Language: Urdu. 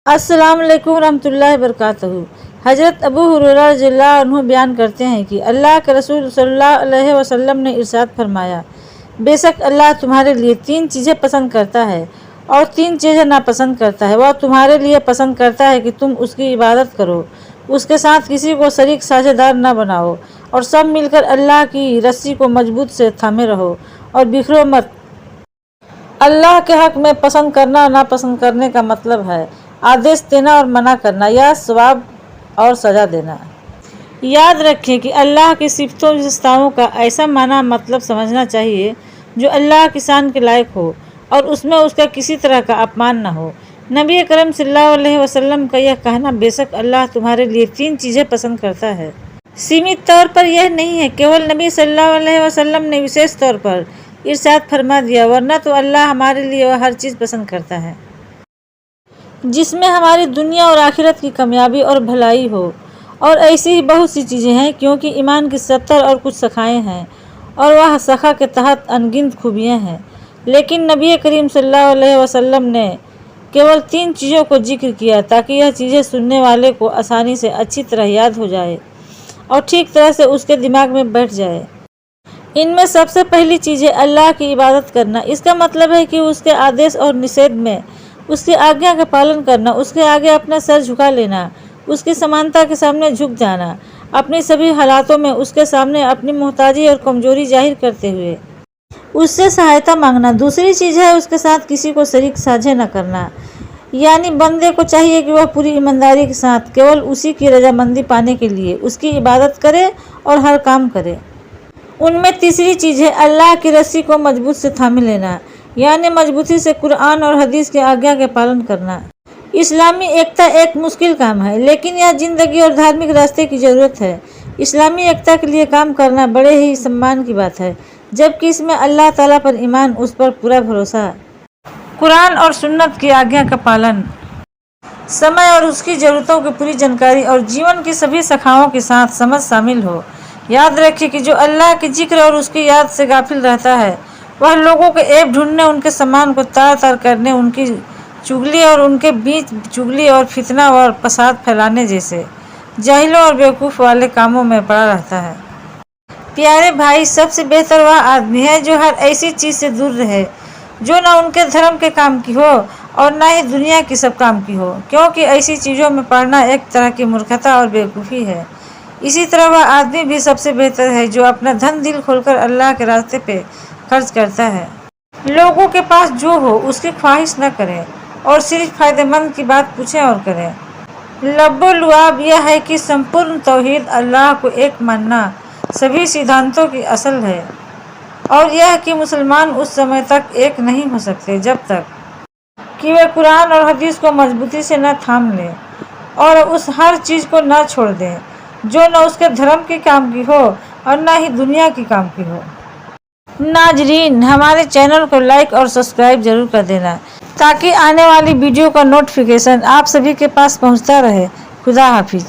السلام علیکم ورحمۃ اللہ وبرکاتہ۔ حضرت ابو ہریرہ رضی اللہ عنہ بیان کرتے ہیں کہ اللہ کے رسول صلی اللہ علیہ وسلم نے ارشاد فرمایا، بے شک اللہ تمہارے لیے 3 چیزیں پسند کرتا ہے اور 3 چیزیں ناپسند کرتا ہے۔ وہ تمہارے لیے پسند کرتا ہے کہ تم اس کی عبادت کرو، اس کے ساتھ کسی کو شریک ساجھیدار نہ بناؤ، اور سب مل کر اللہ کی رسی کو مضبوط سے تھامے رہو اور بکھرو مت۔ اللہ کے حق میں پسند کرنا اور ناپسند کرنے کا مطلب ہے آدیش دینا اور منع کرنا، یا ثواب اور سزا دینا۔ یاد رکھیں کہ اللہ کی صفتوں و صفاتوں کا ایسا معنی مطلب سمجھنا چاہیے جو اللہ کی شان کے لائق ہو اور اس میں اس کا کسی طرح کا اپمان نہ ہو۔ نبی کریم صلی اللہ علیہ وسلم کا یہ کہنا بے شک اللہ تمہارے لیے 3 چیزیں پسند کرتا ہے، سیمت طور پر یہ نہیں ہے، کیول نبی صلی اللہ علیہ وسلم نے وشیش طور پر ارشاد فرما دیا، ورنہ تو اللہ ہمارے لیے وہ ہر چیز پسند کرتا ہے جس میں ہماری دنیا اور آخرت کی کامیابی اور بھلائی ہو، اور ایسی ہی بہت سی چیزیں ہیں، کیونکہ ایمان کی 70 اور کچھ شاخیں ہیں اور وہ شاخہ کے تحت انگنت خوبیاں ہیں، لیکن نبی کریم صلی اللہ علیہ وسلم نے کیول 3 چیزوں کو ذکر کیا تاکہ یہ چیزیں سننے والے کو آسانی سے اچھی طرح یاد ہو جائے اور ٹھیک طرح سے اس کے دماغ میں بیٹھ جائے۔ ان میں سب سے پہلی چیز ہے اللہ کی عبادت کرنا۔ اس کا مطلب ہے کہ اس کے آدیش اور نشید میں اس کی آگیا کا پالن کرنا، اس کے آگے اپنا سر جھکا لینا، اس کی سمانتا کے سامنے جھک جانا، اپنی سبھی حالاتوں میں اس کے سامنے اپنی محتاجی اور کمزوری ظاہر کرتے ہوئے اس سے سہایتا مانگنا۔ دوسری چیز ہے اس کے ساتھ کسی کو شریک ساجھے نہ کرنا، یعنی بندے کو چاہیے کہ وہ پوری ایمانداری کے ساتھ کیول اسی کی رضامندی پانے کے لیے اس کی عبادت کرے اور ہر کام کرے۔ ان میں تیسری چیز ہے اللہ کی رسی کو مضبوط سے تھامے لینا، یعنی مضبوطی سے قرآن اور حدیث کی آگیا کا پالن کرنا۔ اسلامی ایکتا ایک مشکل کام ہے، لیکن یہ زندگی اور دھارمک راستے کی ضرورت ہے۔ اسلامی ایکتا کے لیے کام کرنا بڑے ہی سمان کی بات ہے، جبکہ اس میں اللہ تعالیٰ پر ایمان، اس پر پورا بھروسہ، قرآن اور سنت کی آگیا کا پالن، سمے اور اس کی ضرورتوں کی پوری جانکاری اور جیون کی سبھی شاخاؤں کے ساتھ سمجھ شامل ہو۔ یاد رکھیں کہ جو اللہ کے ذکر اور اس کی یاد سے غافل رہتا ہے، وہ لوگوں کے عیب ڈھونڈنے، ان کے سامان کو تار تار کرنے، ان کی چغلی اور ان کے بیچ چغلی اور فتنہ اور فساد پھیلانے جیسے جاہلوں اور بیوقوف والے کاموں میں پڑا رہتا ہے۔ پیارے بھائی، سب سے بہتر وہ آدمی ہے جو ہر ایسی چیز سے دور رہے جو نہ ان کے دھرم کے کام کی ہو اور نہ ہی دنیا کی سب کام کی ہو، کیونکہ ایسی چیزوں میں پڑنا ایک طرح کی مورکھتا اور بیوقوفی ہے۔ اسی طرح وہ آدمی بھی سب سے بہتر ہے جو اپنا دھن دل کھول کر اللہ کے راستے پہ خرچ کرتا ہے، لوگوں کے پاس جو ہو اس کی خواہش نہ کرے اور صرف فائدہ مند کی بات پوچھے اور کرے۔ لب و لعاب یہ ہے کہ سمپورن توحید، اللہ کو ایک ماننا سبھی سدھانتوں کی اصل ہے، اور یہ کہ مسلمان اس سمے تک ایک نہیں ہو سکتے جب تک کہ وہ قرآن اور حدیث کو مضبوطی سے نہ تھام لیں اور اس ہر چیز کو نہ چھوڑ دیں جو نہ اس کے دھرم کے کام کی ہو اور نہ ہی دنیا کے کام کی ہو۔ ناظرین، ہمارے چینل کو لائک اور سبسکرائب ضرور کر دینا تاکہ آنے والی ویڈیو کا نوٹیفیکیشن آپ سبھی کے پاس پہنچتا رہے۔ خدا حافظ۔